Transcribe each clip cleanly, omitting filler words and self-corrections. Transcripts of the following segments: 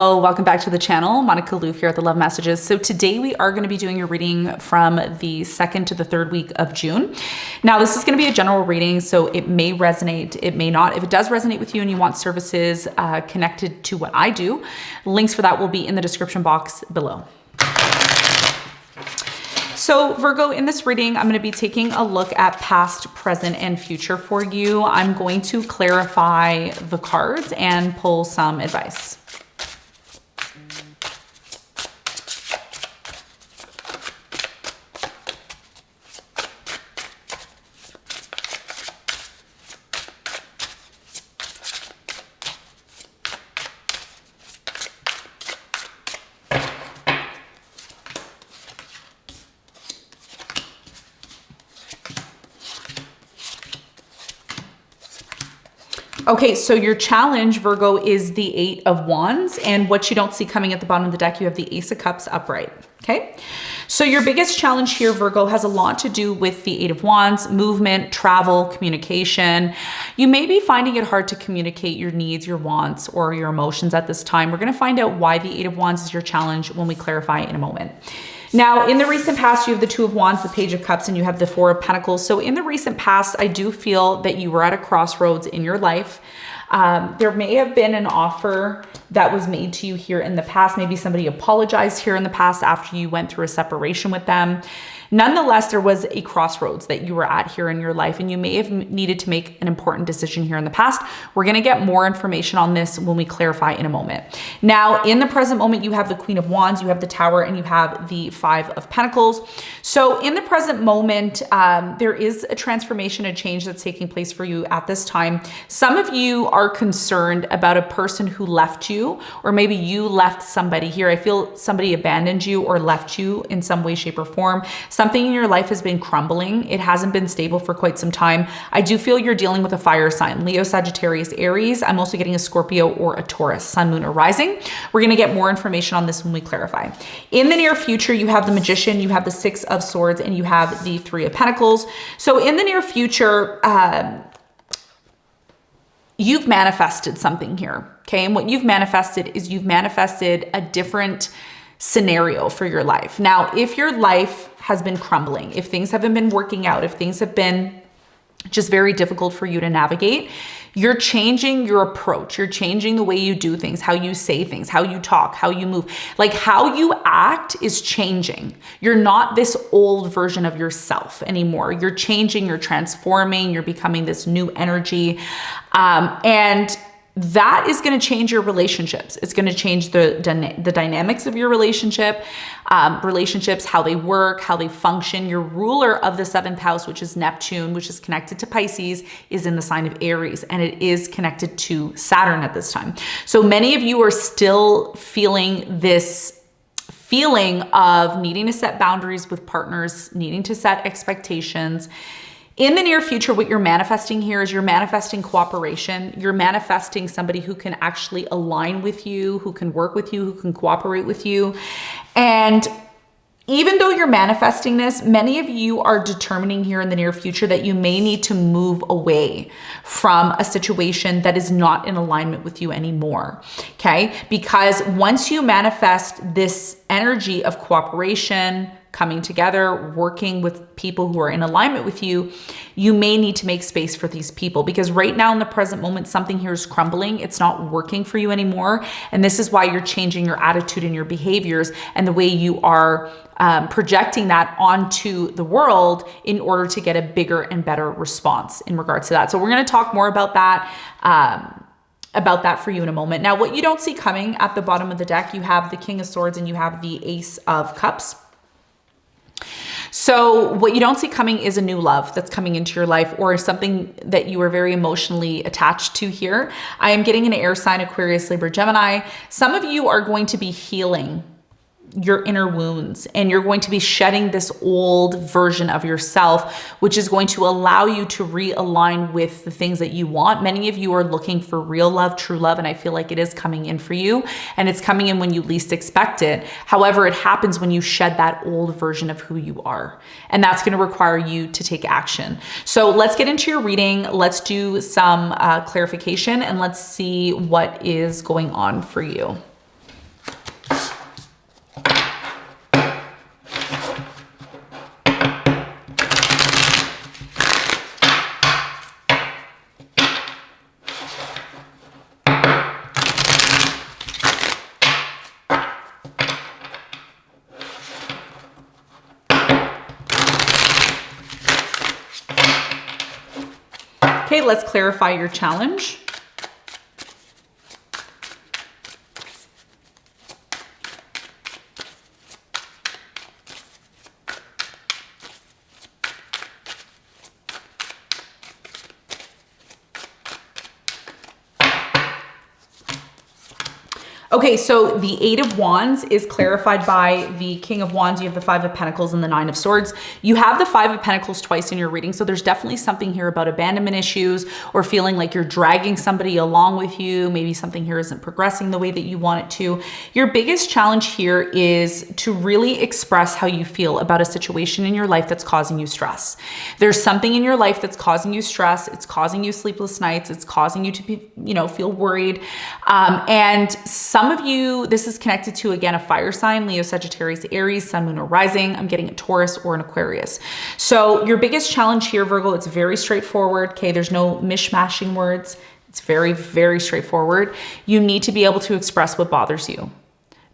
Oh, welcome back to the channel. Monica Lou here at the Love Messages. So today we are going to be doing a reading from the 2nd to the 3rd week of June. Now this is going to be a general reading, so it may resonate, it may not. If it does resonate with you and you want services connected to what I do, links for that will be in the description box below. So Virgo, in this reading, I'm going to be taking a look at past, present, and future for you. I'm going to clarify the cards and pull some advice. Okay, so your challenge, Virgo, is the 8 of Wands, and what you don't see coming at the bottom of the deck, you have the Ace of Cups upright, okay? So your biggest challenge here, Virgo, has a lot to do with the 8 of Wands, movement, travel, communication. You may be finding it hard to communicate your needs, your wants, or your emotions at this time. We're gonna find out why the 8 of Wands is your challenge when we clarify in a moment. Now, in the recent past, you have the 2 of Wands, the Page of Cups, and you have the 4 of Pentacles. So in the recent past, I do feel that you were at a crossroads in your life. There may have been an offer that was made to you here in the past. Maybe somebody apologized here in the past after you went through a separation with them. Nonetheless, there was a crossroads that you were at here in your life, and you may have needed to make an important decision here in the past. We're going to get more information on this when we clarify in a moment. Now, in the present moment, you have the Queen of Wands, you have the Tower, and you have the 5 of Pentacles. So in the present moment, there is a transformation, a change that's taking place for you at this time. Some of you are concerned about a person who left you, or maybe you left somebody here. I feel somebody abandoned you or left you in some way, shape, or form. Something in your life has been crumbling. It hasn't been stable for quite some time. I do feel you're dealing with a fire sign, Leo, Sagittarius, Aries. I'm also getting a Scorpio or a Taurus, Sun, Moon, or Rising. We're going to get more information on this when we clarify. In the near future, you have the Magician, you have the 6 of Swords, and you have the 3 of Pentacles. So in the near future, you've manifested something here, okay? And what you've manifested is you've manifested a different scenario for your life. Now, if your life has been crumbling, if things haven't been working out, if things have been just very difficult for you to navigate, you're changing your approach. You're changing the way you do things, how you say things, how you talk, how you move. Like how you act is changing. You're not this old version of yourself anymore. You're changing, you're transforming, you're becoming this new energy. And that is going to change your relationships. It's going to change the dynamics of your relationships, how they work, how they function. Your ruler of the 7th house, which is Neptune, which is connected to Pisces, is in the sign of Aries, and it is connected to Saturn at this time. So many of you are still feeling this feeling of needing to set boundaries with partners, needing to set expectations. In the near future, what you're manifesting here is you're manifesting cooperation. You're manifesting somebody who can actually align with you, who can work with you, who can cooperate with you. And even though you're manifesting this, many of you are determining here in the near future that you may need to move away from a situation that is not in alignment with you anymore, okay? Because once you manifest this energy of cooperation, coming together, working with people who are in alignment with you, you may need to make space for these people, because right now in the present moment, something here is crumbling. It's not working for you anymore. And this is why you're changing your attitude and your behaviors and the way you are projecting that onto the world in order to get a bigger and better response in regards to that. So we're going to talk more about that for you in a moment. Now, what you don't see coming at the bottom of the deck, you have the King of Swords and you have the Ace of Cups. So what you don't see coming is a new love that's coming into your life, or something that you are very emotionally attached to here. I am getting an air sign, Aquarius, Libra, Gemini. Some of you are going to be healing your inner wounds, and you're going to be shedding this old version of yourself, which is going to allow you to realign with the things that you want. Many of you are looking for real love, true love, and I feel like it is coming in for you, and it's coming in when you least expect it. However, it happens when you shed that old version of who you are, and that's going to require you to take action. So let's get into your reading. Let's do some clarification, and let's see what is going on for you. Okay, let's clarify your challenge. Okay, so the Eight of Wands is clarified by the King of Wands. You have the Five of Pentacles and the Nine of Swords. You have the Five of Pentacles twice in your reading, so there's definitely something here about abandonment issues or feeling like you're dragging somebody along with you. Maybe something here isn't progressing the way that you want it to. Your biggest challenge here is to really express how you feel about a situation in your life that's causing you stress. There's something in your life that's causing you stress. It's causing you sleepless nights. It's causing you to be, feel worried. And some of you, this is connected to, again, a fire sign, Leo, Sagittarius, Aries, Sun, Moon, or Rising. I'm getting a Taurus or an Aquarius. So your biggest challenge here, Virgo, it's very straightforward. Okay, there's no mishmashing words. It's very, very straightforward. You need to be able to express what bothers you.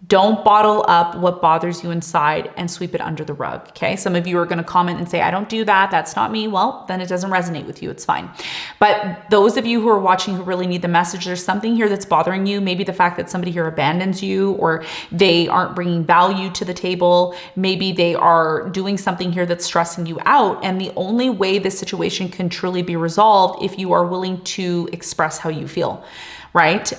Don't bottle up what bothers you inside and sweep it under the rug, okay? Some of you are going to comment and say, I don't do that. That's not me. Well, then it doesn't resonate with you. It's fine. But those of you who are watching who really need the message, there's something here that's bothering you. Maybe the fact that somebody here abandons you, or they aren't bringing value to the table. Maybe they are doing something here that's stressing you out. And the only way this situation can truly be resolved if you are willing to express how you feel, right?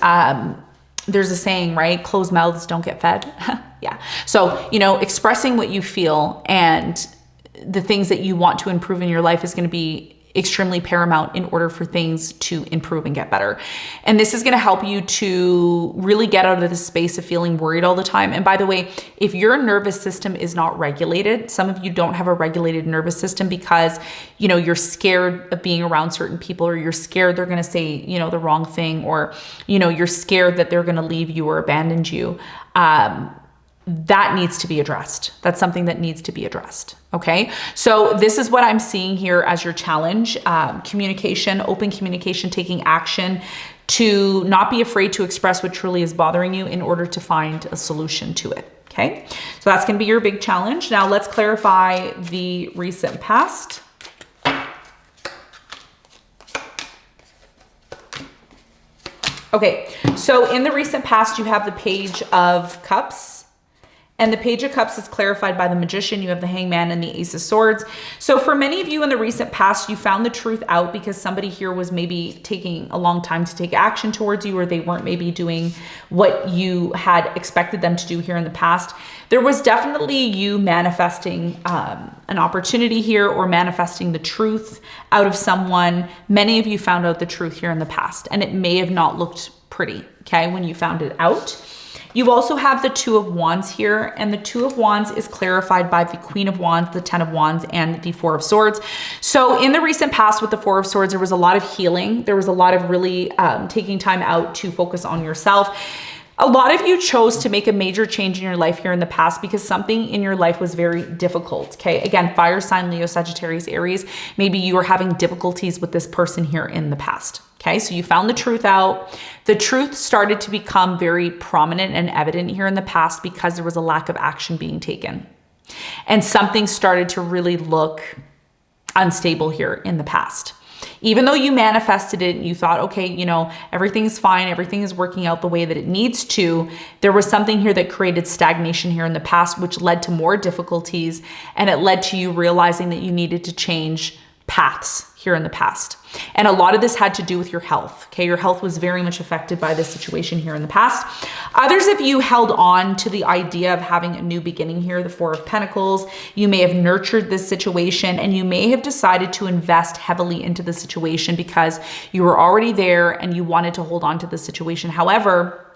There's a saying, right? Closed mouths don't get fed. Yeah. So, expressing what you feel and the things that you want to improve in your life is going to be extremely paramount in order for things to improve and get better. And this is going to help you to really get out of the space of feeling worried all the time. And by the way, if your nervous system is not regulated, some of you don't have a regulated nervous system because, you're scared of being around certain people, or you're scared they're going to say, the wrong thing, or, you're scared that they're going to leave you or abandon you. That needs to be addressed. That's something that needs to be addressed. Okay. So this is what I'm seeing here as your challenge. Communication, open communication, taking action to not be afraid to express what truly is bothering you in order to find a solution to it. Okay. So that's going to be your big challenge. Now let's clarify the recent past. Okay. So in the recent past, you have the Page of Cups. And the Page of Cups is clarified by the Magician. You have the Hangman and the Ace of Swords. So for many of you in the recent past, you found the truth out because somebody here was maybe taking a long time to take action towards you, or they weren't maybe doing what you had expected them to do here in the past. There was definitely you manifesting an opportunity here, or manifesting the truth out of someone. Many of you found out the truth here in the past, and it may have not looked pretty, okay, when you found it out. You also have the Two of Wands here, and the Two of Wands is clarified by the Queen of Wands, the Ten of Wands, and the Four of Swords. So in the recent past with the Four of Swords, there was a lot of healing. There was a lot of really taking time out to focus on yourself. A lot of you chose to make a major change in your life here in the past because something in your life was very difficult. Okay. Again, fire sign, Leo, Sagittarius, Aries. Maybe you were having difficulties with this person here in the past. Okay. So you found the truth out. The truth started to become very prominent and evident here in the past because there was a lack of action being taken. And something started to really look unstable here in the past. Even though you manifested it and you thought, okay, everything's fine, everything is working out the way that it needs to, there was something here that created stagnation here in the past, which led to more difficulties, and it led to you realizing that you needed to change paths here in the past. And a lot of this had to do with your health. Okay. Your health was very much affected by this situation here in the past. Others of you held on to the idea of having a new beginning here, the Four of Pentacles. You may have nurtured this situation, and you may have decided to invest heavily into the situation because you were already there and you wanted to hold on to the situation. However,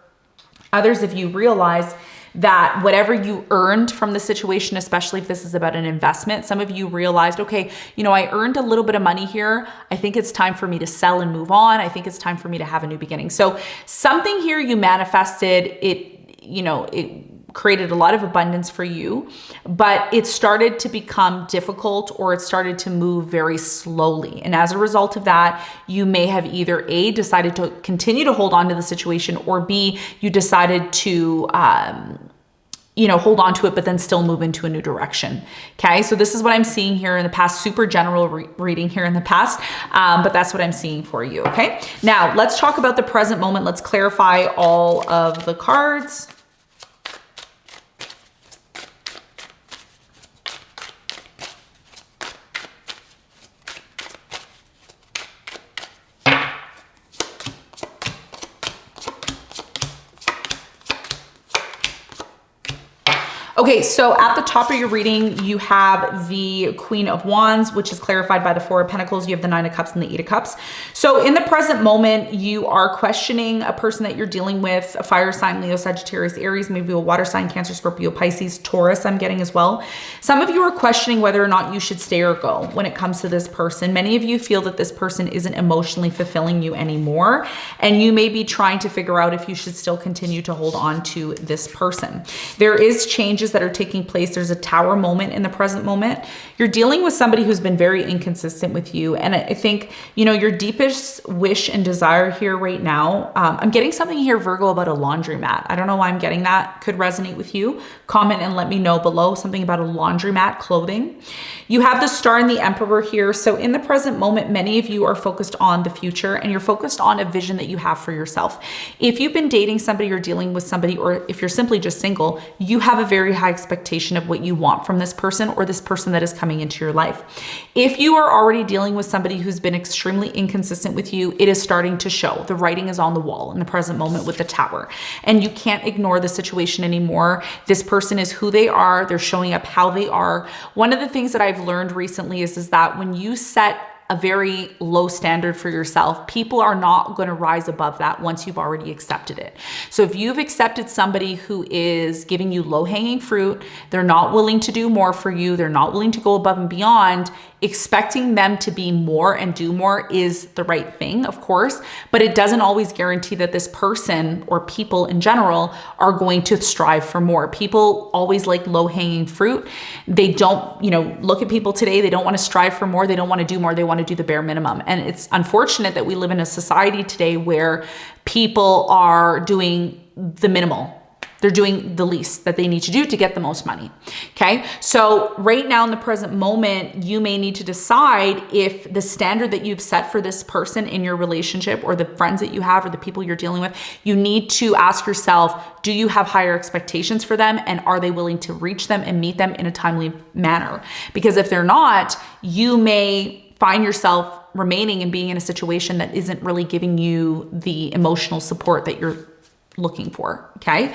others of you realized that whatever you earned from the situation, especially if this is about an investment, some of you realized, okay, I earned a little bit of money here. I think it's time for me to sell and move on. I think it's time for me to have a new beginning. So something here you manifested, it created a lot of abundance for you, but it started to become difficult, or it started to move very slowly. And as a result of that, you may have either A, decided to continue to hold on to the situation, or B, you decided to, you know, hold on to it, but then still move into a new direction. Okay. So this is what I'm seeing here in the past, super general reading here in the past. But that's what I'm seeing for you. Okay. Now let's talk about the present moment. Let's clarify all of the cards. Okay, so at the top of your reading, you have the Queen of Wands, which is clarified by the Four of Pentacles. You have the Nine of Cups and the Eight of Cups. So in the present moment, you are questioning a person that you're dealing with, a fire sign, Leo, Sagittarius, Aries, maybe a water sign, Cancer, Scorpio, Pisces, Taurus, I'm getting as well. Some of you are questioning whether or not you should stay or go when it comes to this person. Many of you feel that this person isn't emotionally fulfilling you anymore, and you may be trying to figure out if you should still continue to hold on to this person. There is changes that are taking place. There's a Tower moment in the present moment. You're dealing with somebody who's been very inconsistent with you. And I think, you know, your deepest wish and desire here right now, I'm getting something here, Virgo, about a laundromat. I don't know why I'm getting that. Could resonate with you. Comment and let me know below, something about a laundromat, clothing. You have the Star and the Emperor here. So in the present moment, many of you are focused on the future, and you're focused on a vision that you have for yourself. If you've been dating somebody or dealing with somebody, or if you're simply just single, you have a very high expectation of what you want from this person or this person that is coming into your life. If you are already dealing with somebody who's been extremely inconsistent with you, it is starting to show. The writing is on the wall in the present moment with the Tower, and you can't ignore the situation anymore. This person is who they are. They're showing up how they are. One of the things that I've learned recently is that when you set a very low standard for yourself, people are not going to rise above that once you've already accepted it. So if you've accepted somebody who is giving you low-hanging fruit, they're not willing to do more for you, they're not willing to go above and beyond, expecting them to be more and do more is the right thing, of course, but it doesn't always guarantee that this person or people in general are going to strive for more. People always like low-hanging fruit. They don't, you know, look at people today, they don't want to strive for more, they don't want to do more, they want to do the bare minimum. And it's unfortunate that we live in a society today where people are doing the minimal. They're doing the least that they need to do to get the most money. Okay. So right now in the present moment, you may need to decide if the standard that you've set for this person in your relationship, or the friends that you have, or the people you're dealing with, you need to ask yourself, do you have higher expectations for them? And are they willing to reach them and meet them in a timely manner? Because if they're not, you may find yourself remaining and being in a situation that isn't really giving you the emotional support that you're looking for. Okay.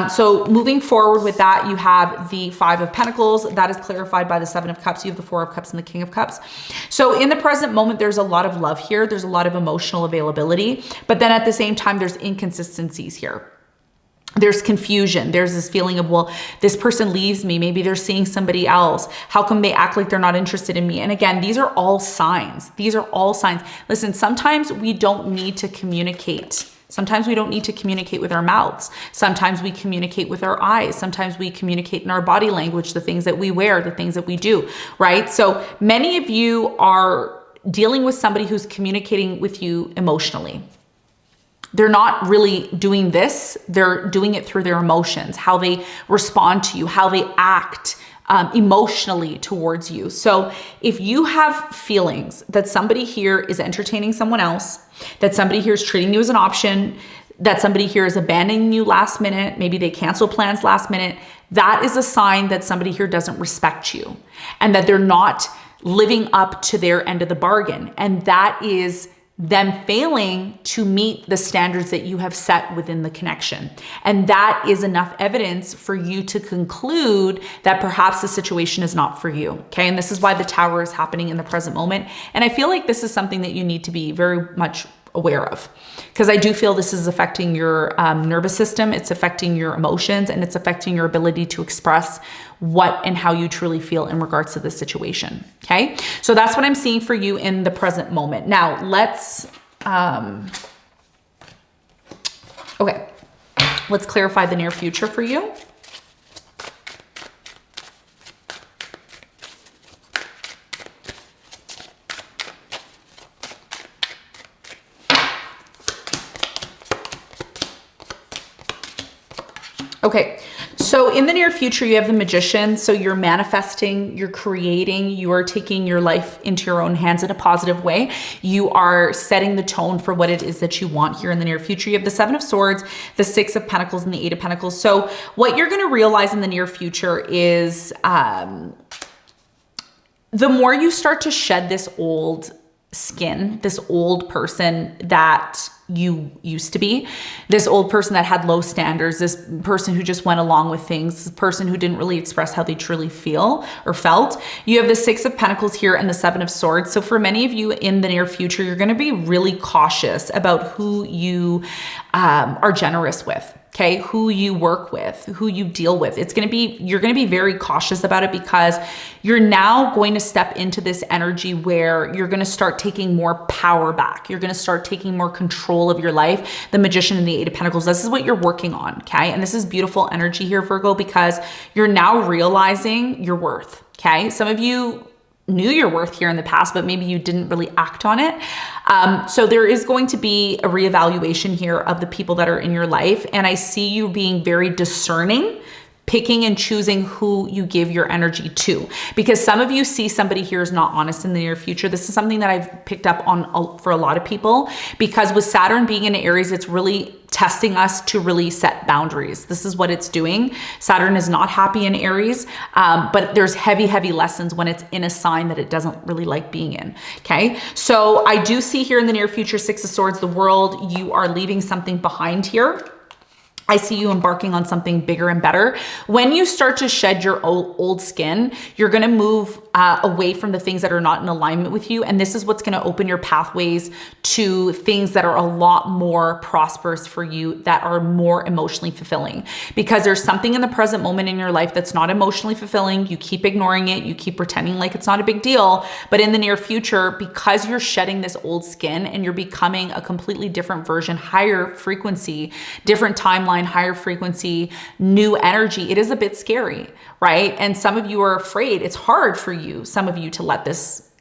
So moving forward with that, you have the Five of Pentacles that is clarified by the Seven of Cups. You have the Four of Cups and the King of Cups. So in the present moment, there's a lot of love here. There's a lot of emotional availability, but then at the same time, there's inconsistencies here. There's confusion. There's this feeling of, well, this person leaves me. Maybe they're seeing somebody else. How come they act like they're not interested in me? And again, these are all signs. These are all signs. Listen, sometimes we don't need to communicate. Sometimes we don't need to communicate with our mouths. Sometimes we communicate with our eyes. Sometimes we communicate in our body language, the things that we wear, the things that we do, right? So many of you are dealing with somebody who's communicating with you emotionally. They're not really doing this. They're doing it through their emotions, how they respond to you, how they act emotionally towards you. So if you have feelings that somebody here is entertaining someone else, that somebody here is treating you as an option, that somebody here is abandoning you last minute, maybe they cancel plans last minute, that is a sign that somebody here doesn't respect you and that they're not living up to their end of the bargain. And that is them failing to meet the standards that you have set within the connection. And that is enough evidence for you to conclude that perhaps the situation is not for you. Okay. And this is why the Tower is happening in the present moment. And I feel like this is something that you need to be very much aware of, because I do feel this is affecting your nervous system. It's affecting your emotions, and it's affecting your ability to express what and how you truly feel in regards to this situation. Okay. So that's what I'm seeing for you in the present moment. Now let's clarify the near future for you. Okay, so in the near future, you have the Magician. So you're manifesting, you're creating, you are taking your life into your own hands in a positive way. You are setting the tone for what it is that you want here in the near future. You have the Seven of Swords, the Six of Pentacles, and the Eight of Pentacles. So what you're going to realize in the near future is the more you start to shed this old skin, this old person that you used to be, this old person that had low standards, this person who just went along with things, this person who didn't really express how they truly feel or felt. You have the Six of Pentacles here and the Seven of Swords. So for many of you in the near future, you're going to be really cautious about who you are generous with. Okay, who you work with, who you deal with. You're going to be very cautious about it because you're now going to step into this energy where you're going to start taking more power back. You're going to start taking more control of your life. The Magician and the Eight of Pentacles, this is what you're working on. Okay, and this is beautiful energy here, Virgo, because you're now realizing your worth. Okay, some of you knew your worth here in the past, but maybe you didn't really act on it. So there is going to be a reevaluation here of the people that are in your life. And I see you being very discerning, picking and choosing who you give your energy to, because some of you see somebody here is not honest in the near future. This is something that I've picked up on for a lot of people, because with Saturn being in Aries, it's really testing us to really set boundaries. This is what it's doing. Saturn is not happy in Aries, but there's heavy, heavy lessons when it's in a sign that it doesn't really like being in. Okay. So I do see here in the near future, Six of Swords, the World, you are leaving something behind here. I see you embarking on something bigger and better. When you start to shed your old skin, you're going to move away from the things that are not in alignment with you. And this is what's going to open your pathways to things that are a lot more prosperous for you, that are more emotionally fulfilling. Because there's something in the present moment in your life that's not emotionally fulfilling. You keep ignoring it. You keep pretending like it's not a big deal. But in the near future, because you're shedding this old skin and you're becoming a completely different version, higher frequency, different timeline, higher frequency, new energy, it is a bit scary, right? And some of you are afraid. It's hard for you, some of you, to let this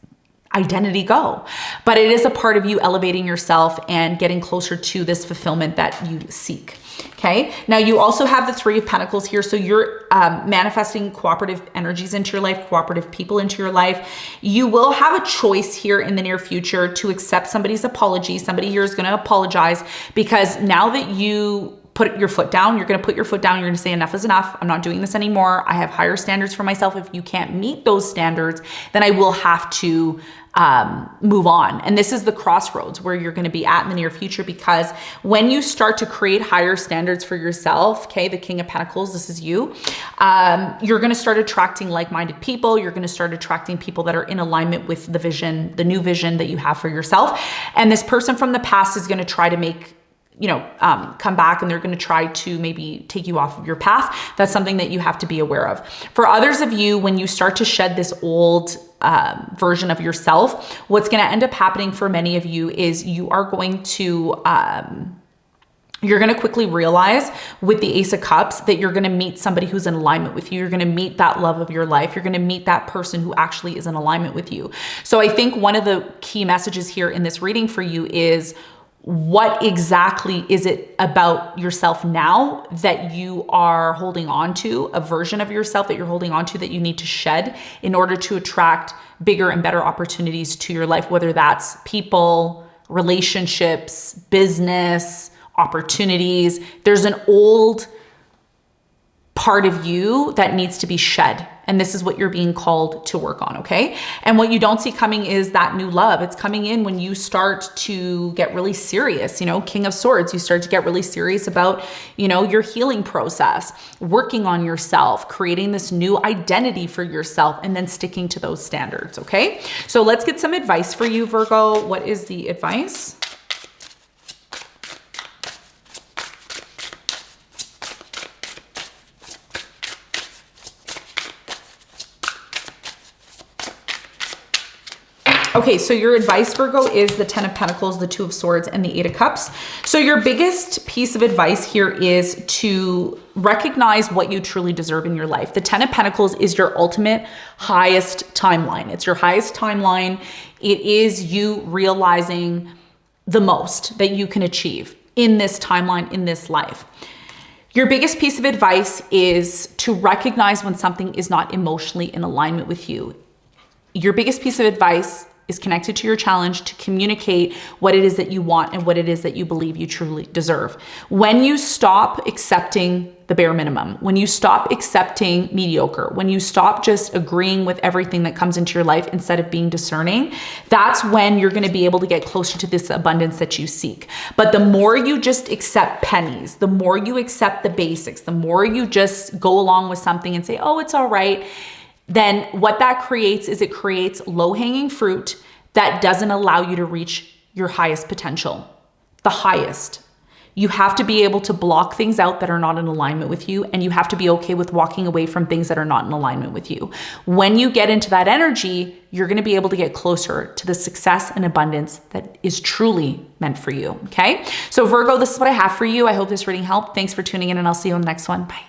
identity go, but it is a part of you elevating yourself and getting closer to this fulfillment that you seek. Okay. Now you also have the Three of Pentacles here. So you're manifesting cooperative energies into your life, cooperative people into your life. You will have a choice here in the near future to accept somebody's apology. Somebody here is going to apologize, because now that you put your foot down, you're going to put your foot down. You're going to say enough is enough. I'm not doing this anymore. I have higher standards for myself. If you can't meet those standards, then I will have to move on. And this is the crossroads where you're going to be at in the near future, because when you start to create higher standards for yourself, okay, the King of Pentacles, this is you, you're going to start attracting like-minded people. You're going to start attracting people that are in alignment with the vision, the new vision that you have for yourself. And this person from the past is going to try to make come back, and they're going to try to maybe take you off of your path. That's something that you have to be aware of. For others of you, when you start to shed this old version of yourself, what's going to end up happening for many of you is you are going to, you're going to quickly realize with the Ace of Cups that you're going to meet somebody who's in alignment with you. You're going to meet that love of your life. You're going to meet that person who actually is in alignment with you. So I think one of the key messages here in this reading for you is, what exactly is it about yourself now that you are holding on to, a version of yourself that you're holding on to that you need to shed in order to attract bigger and better opportunities to your life, whether that's people, relationships, business, opportunities. There's an old part of you that needs to be shed. And this is what you're being called to work on, okay? And what you don't see coming is that new love. It's coming in when you start to get really serious, King of Swords, you start to get really serious about, your healing process, working on yourself, creating this new identity for yourself, and then sticking to those standards, okay? So let's get some advice for you, Virgo. What is the advice? Okay, so your advice, Virgo, is the Ten of Pentacles, the Two of Swords, and the Eight of Cups. So your biggest piece of advice here is to recognize what you truly deserve in your life. The Ten of Pentacles is your ultimate highest timeline. It's your highest timeline. It is you realizing the most that you can achieve in this timeline, in this life. Your biggest piece of advice is to recognize when something is not emotionally in alignment with you. Your biggest piece of advice is connected to your challenge to communicate what it is that you want and what it is that you believe you truly deserve. When you stop accepting the bare minimum, when you stop accepting mediocre, when you stop just agreeing with everything that comes into your life instead of being discerning, that's when you're going to be able to get closer to this abundance that you seek. But the more you just accept pennies, the more you accept the basics, the more you just go along with something and say, oh, it's all right, then what that creates is it creates low-hanging fruit that doesn't allow you to reach your highest potential, the highest. You have to be able to block things out that are not in alignment with you, and you have to be okay with walking away from things that are not in alignment with you. When you get into that energy, you're gonna be able to get closer to the success and abundance that is truly meant for you, okay? So Virgo, this is what I have for you. I hope this reading helped. Thanks for tuning in, and I'll see you on the next one. Bye.